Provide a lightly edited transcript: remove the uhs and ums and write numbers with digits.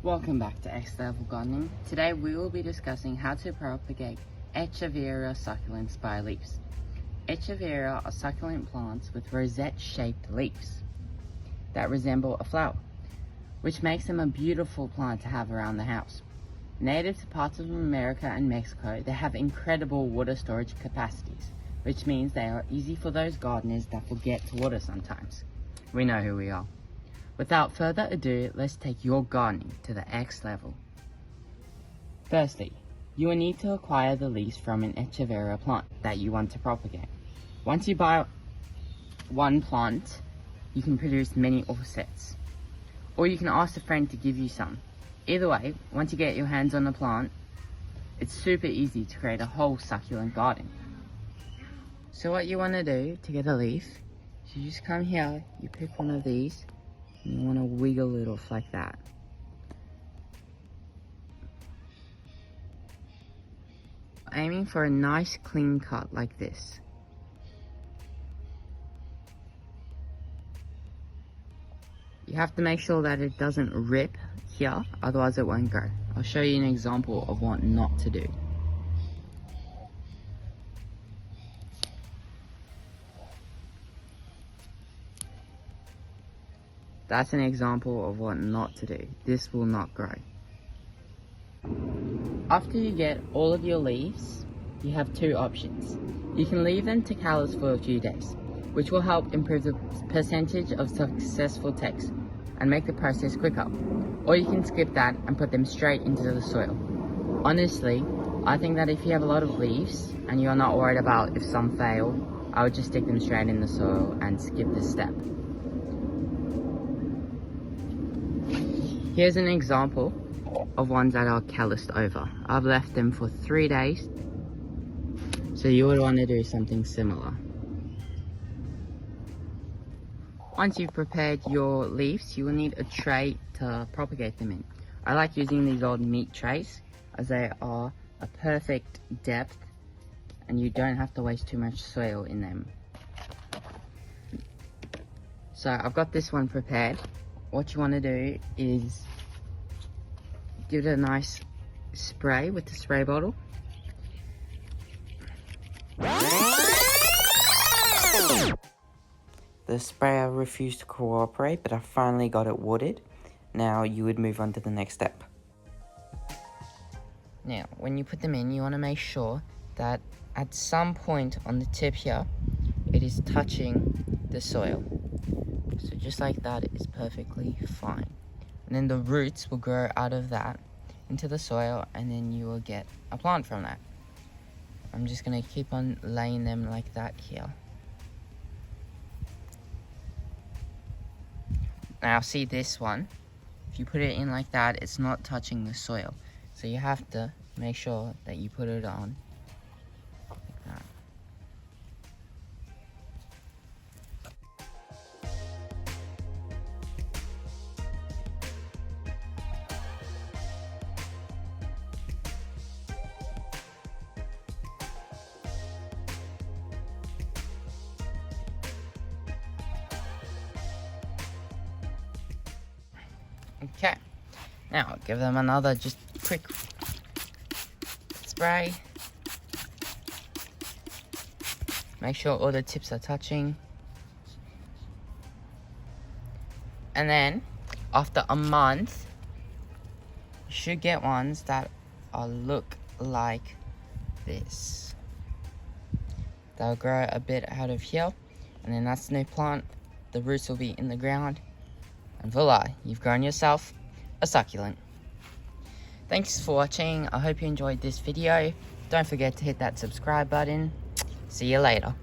Welcome back to X Level Gardening. Today we will be discussing how to propagate Echeveria succulents by leaves. Echeveria are succulent plants with rosette-shaped leaves that resemble a flower, which makes them a beautiful plant to have around the house. Native to parts of America and Mexico, they have incredible water storage capacities, which means they are easy for those gardeners that forget to water sometimes. We know who we are. Without further ado, let's take your gardening to the X level. Firstly, you will need to acquire the leaves from an Echeveria plant that you want to propagate. Once you buy one plant, you can produce many offsets, or you can ask a friend to give you some. Either way, once you get your hands on the plant, it's super easy to create a whole succulent garden. So what you want to do to get a leaf, is you just come here, you pick one of these, you want to wiggle it off like that. Aiming for a nice clean cut like this. You have to make sure that it doesn't rip here, otherwise it won't grow. I'll show you an example of what not to do. That's an example of what not to do. This will not grow. After you get all of your leaves, you have two options. You can leave them to callus for a few days, which will help improve the percentage of successful takes and make the process quicker. Or you can skip that and put them straight into the soil. Honestly, I think that if you have a lot of leaves and you're not worried about if some fail, I would just stick them straight in the soil and skip this step. Here's an example of ones that are calloused over. I've left them for 3 days, so you would want to do something similar. Once you've prepared your leaves, you will need a tray to propagate them in. I like using these old meat trays as they are a perfect depth and you don't have to waste too much soil in them. So I've got this one prepared. What you want to do is give it a nice spray with the spray bottle. The sprayer refused to cooperate, but I finally got it watered. Now you would move on to the next step. Now, when you put them in, you want to make sure that at some point on the tip here, it is touching the soil. So just like that is perfectly fine. And then the roots will grow out of that into the soil and then you will get a plant from that. I'm just going to keep on laying them like that here. Now see this one, if you put it in like that, it's not touching the soil. So you have to make sure that you put it on like that. Okay, now give them another just quick spray. Make sure all the tips are touching. And then, after a month, you should get ones that look like this. They'll grow a bit out of here, and then that's the new plant. The roots will be in the ground. And voila, you've grown yourself a succulent. Thanks for watching. I hope you enjoyed this video. Don't forget to hit that subscribe button. See you later.